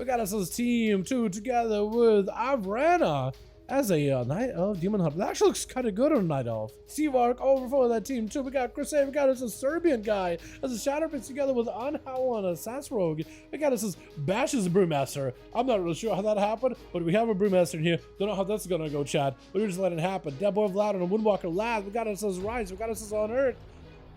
got us as team 2 together with Avrana as a Night Elf Demon Hunter. That actually looks kind of good on Night Elf. Seavark over for that team 2. We got Crusade. We got us a Serbian guy as a Shadow Prince together with Anhao and a Sass Rogue. We got us as Bash as a Brewmaster. I'm not really sure how that happened, but we have a Brewmaster in here. Don't know how that's gonna go, Chad. But we're just letting it happen. Dead Boy Vlad and a Woodwalker Lad. We got us as Rise. We got us as On Earth.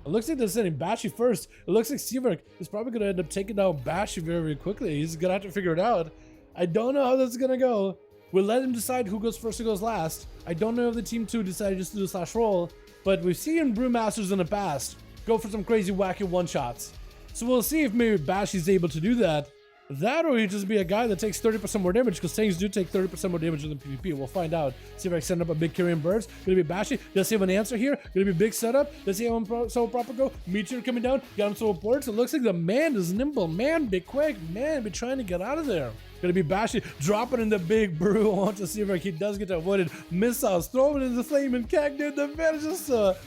It looks like they're sending Bashi first. It looks like Seavark is probably going to end up taking down Bashi very, very quickly. He's going to have to figure it out. I don't know how that's going to go. We'll let him decide who goes first or goes last. I don't know if the team 2 decided just to do slash roll, but we've seen Brewmasters in the past go for some crazy wacky one-shots. So we'll see if maybe Bashi's able to do that. That or he'd just be a guy that takes 30% more damage, because things do take 30% more damage in the PvP. We'll find out. See if I can send up a big Kyrian Burst. Gonna be Bashi. Does he have an answer here? Gonna be a big setup. Does he have him so proper go? Meteor coming down. Got him so ports. It looks like the man is nimble. Man, be quick. Man, be trying to get out of there. Gonna be Bashi dropping in the big brew onto Seavark. He does get avoided. Missiles. Throwing in the flame and keg, dude. The man is just the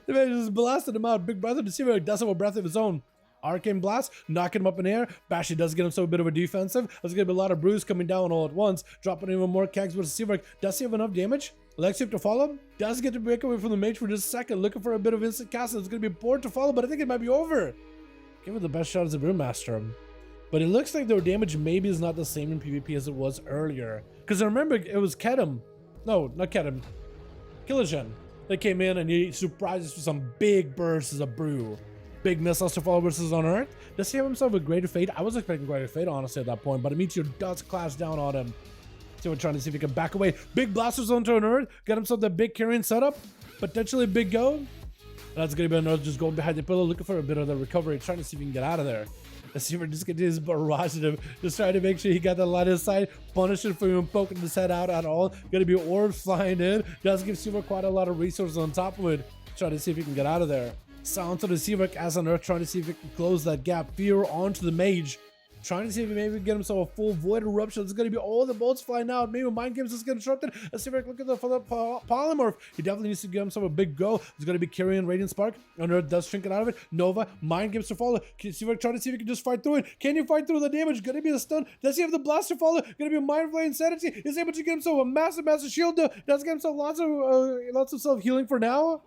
man just blasted him out. Big brother to Seavark does have a breath of his own. Arcane Blast, knocking him up in the air. Bashi does get himself a bit of a defensive. There's going to be a lot of brews coming down all at once. Dropping even more kegs with Seavark. Does he have enough damage? Lexip to follow. Does get to break away from the mage for just a second. Looking for a bit of instant cast. It's going to be bored to follow, but I think it might be over. Give it the best shot as a Brewmaster. But it looks like their damage maybe is not the same in PvP as it was earlier. Because I remember it was Kedem. No, not Kedem. Killagen. They came in and he surprised us with some big bursts as a brew. Big missiles to follow versus On Earth. Does he have himself a Greater Fate? I was expecting Greater Fate, honestly, at that point, but a Meteor does clash down on him. So we're trying to see if he can back away. Big blasters onto On Earth. Got himself that big Kyrian setup. Potentially a big go. And that's going to be On Earth just going behind the pillar, looking for a bit of the recovery, trying to see if he can get out of there. Let's see if we're just going to do his barrage at him. Just trying to make sure he got that line of sight. Punish him for even poking his head out at all. Going to be orbs flying in. Does give Seavark quite a lot of resources on top of it. Trying to see if he can get out of there. Sound to the Seavark as On Earth, trying to see if he can close that gap. Fear onto the Mage. Trying to see if he maybe get himself a full Void Eruption. It's going to be all the bolts flying out. Maybe Mind Games is going to disrupt it. Let's see if I can look at for the Polymorph. He definitely needs to give himself a big go. It's going to be Kyrian Radiant Spark. On Earth does shrink it out of it. Nova, Mind Games to follow. Seavark trying to see if he can just fight through it. Can you fight through the damage? Going to be a stun. Does he have the blast to follow? Going to be a Mind Flay Insanity. Is able to get himself a massive shield. Does get himself lots of self-healing for now.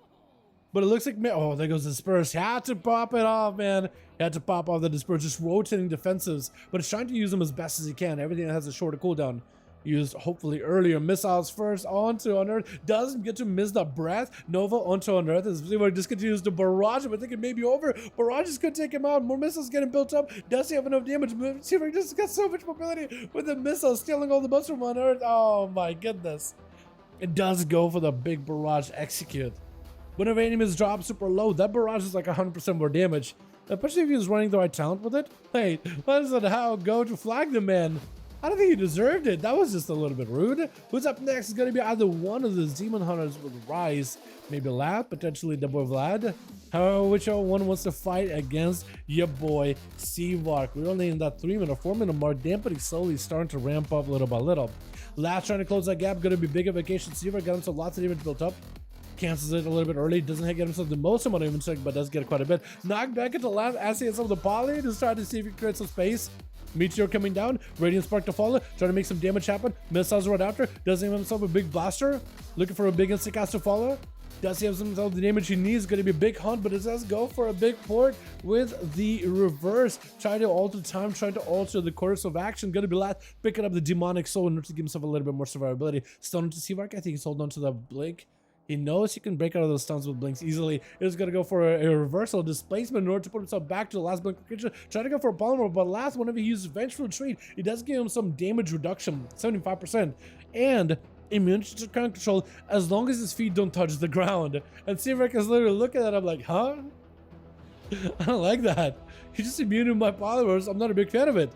But it looks like, oh, there goes Disperse. Had to pop it off, man. Had to pop off the Disperse, just rotating defensives. But it's trying to use them as best as he can. Everything that has a shorter cooldown. Used hopefully earlier. Missiles first onto On Earth. Doesn't get to miss the breath. Nova onto On Earth. As Seavark just continues to barrage him. I think it may be over. Barrages could take him out. More missiles getting built up. Does he have enough damage? Seavark just got so much mobility with the missiles stealing all the buffs from On Earth. Oh my goodness. It does go for the big barrage execute. Whenever enemies drop super low, that barrage is like 100% more damage. Especially if he was running the right talent with it. Wait, what is it? How go to flag the man? I don't think he deserved it. That was just a little bit rude. Who's up next is going to be either one of the Demon Hunters with Rise. Maybe Lad, potentially the boy Vlad. However, whichever one wants to fight against your boy Seavark. We're only in that 3-minute, 4-minute mark. Dampening slowly starting to ramp up little by little. Lad trying to close that gap. Going to be big of vacation. Seavark got himself lots of damage built up. Cancels it a little bit early. Doesn't get himself the most amount of inventory, but does get quite a bit. Knocked back into Lad as he hits some of the poly. Just trying to see if he creates some space. Meteor coming down. Radiant Spark to follow. Trying to make some damage happen. Missiles right after. Doesn't have himself a big blaster. Looking for a big instant cast to follow. Does he have himself the damage he needs? Going to be a big hunt, but it does go for a big port with the reverse. Trying to alter time. Trying to alter the course of action. Going to be Lad picking up the demonic soul in order to give himself a little bit more survivability. Stun to Seavark. I think he's holding on to the blink. He knows he can break out of those stuns with blinks easily. He's going to go for a reversal displacement in order to put himself back to the last blink creature. Try to go for a polymer, but last, whenever he uses Vengeful Retreat, he does give him some damage reduction, 75%, and immunity to current control as long as his feet don't touch the ground. And Seavark is literally looking at him like, huh? I don't like that. He's just immune to my polymers. I'm not a big fan of it.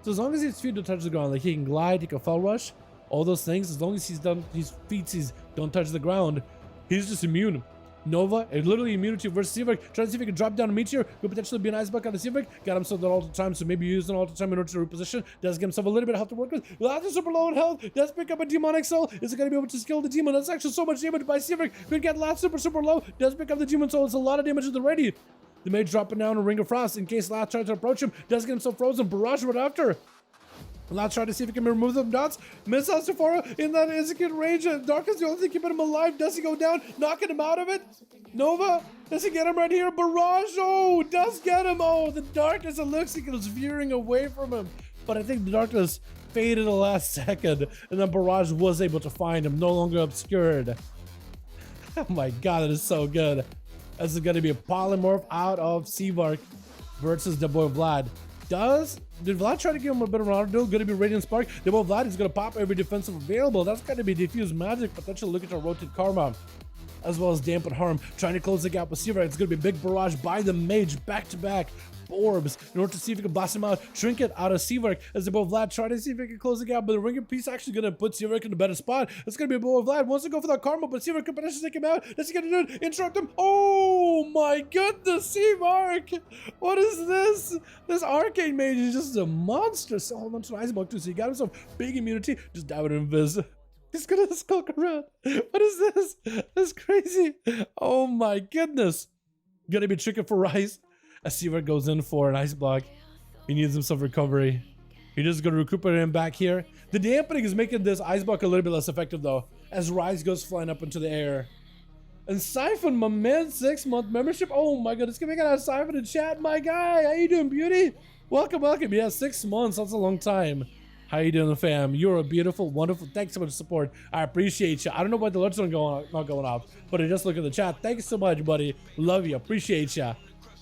So as long as his feet don't touch the ground, like he can glide, he can fall rush, all those things, as long as he's done, his feet don't touch the ground, he's just immune. Nova, a literally immunity versus Seavark. Trying to see if he can drop down a Meteor. Could potentially be an Ice Buck on the Seavark. Got himself that alter time, so maybe use an alter time in order to reposition. Does get himself a little bit of health to work with. Last super low in health. Does pick up a demonic soul. Is it going to be able to skill the demon? That's actually so much damage by Seavark. Could get last super low. Does pick up the demon soul. It's a lot of damage already. The Mage dropping down a Ring of Frost in case Last tries to approach him. Does get himself frozen. Barrage right after. Last try to see if he can remove them dots. Misses Sephora in that instant range. Dark is the only thing keeping him alive. Does he go down? Knocking him out of it. Nova, does he get him right here? Barrage, oh, does get him. Oh, the darkness, it looks like it was veering away from him. But I think the darkness faded the last second, and then Barrage was able to find him, no longer obscured. Oh my god, that is so good. This is going to be a polymorph out of Seavark versus the boy Vlad. Did Vlad try to give him a bit of an auto duel? Going to be Radiant Spark. The boy Vlad is going to pop every defensive available. That's going to be Diffuse Magic, potentially looking to rotate Karma, as well as Dampen Harm. Trying to close the gap with Seavark. It's going to be a big barrage by the Mage, back-to-back orbs in order to see if he can blast him out. Trinket out of Seavark as the boy Vlad trying to see if he can close the gap, but the Ring of Peace actually going to put Seavark in a better spot. It's going to be a boy Vlad wants to go for that Karma, but Seavark can potentially take him out. What's he going to do? Interrupt him. Oh my goodness, Seavark! What is this? This Arcane Mage is just a monster. So hold on to the Ice Block too, so he got himself big immunity. Just dive it in Invis. He's gonna skulk around. What is this? That's crazy. Oh my goodness. Gonna be tricky for Rice. As Seavark goes in for an ice block. He needs himself recovery. He just gonna recuperate him back here. The dampening is making this ice block a little bit less effective though, as Rise goes flying up into the air. And Siphon, my man, 6-month membership. Oh my goodness, can we get out Siphon in chat, my guy? How you doing, beauty? Welcome, welcome. Yeah, 6 months, that's a long time. How you doing, fam? You're a beautiful, wonderful. Thanks so much for support. I appreciate you. I don't know why the alerts are not going off, but I just look at the chat. Thank you so much, buddy. Love you. Appreciate you.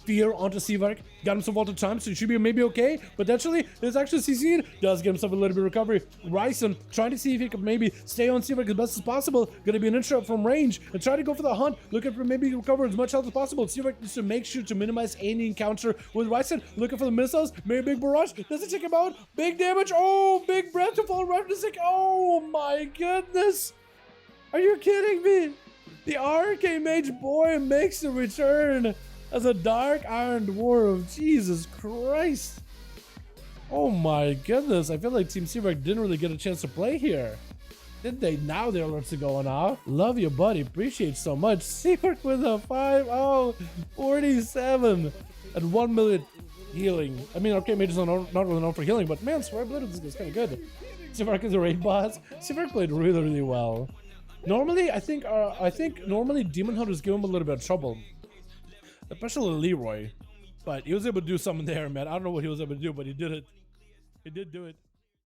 Fear onto Seavark. Got himself all the time, so he should be maybe okay. Potentially, there's actually CC'd. Does get himself a little bit of recovery. Ryson trying to see if he can maybe stay on Seavark as best as possible. Gonna be an interrupt from range and try to go for the hunt. Looking for maybe recover as much health as possible. Seavark needs to make sure to minimize any encounter with Ryson. Looking for the missiles. Maybe big barrage. Does it take him out? Big damage. Oh, big breath to fall right to sick. Oh my goodness. Are you kidding me? The Arcane Mage boy makes a return as a Dark Iron Dwarf. Jesus Christ. Oh my goodness. I feel like Team Seavark didn't really get a chance to play here. Did they? Now their alerts are going off. Love you, buddy. Appreciate you so much. Seavark with a 5-0, 47 and 1 million healing. I mean, Arcane Mage is not really known for healing, but man, Swear Blood is kind of good. Seavark is a raid boss. Seavark played really, really well. Normally, I think normally Demon Hunters give him a little bit of trouble. Especially Leroy, but he was able to do something there, man. I don't know what he was able to do, but he did it. He did do it.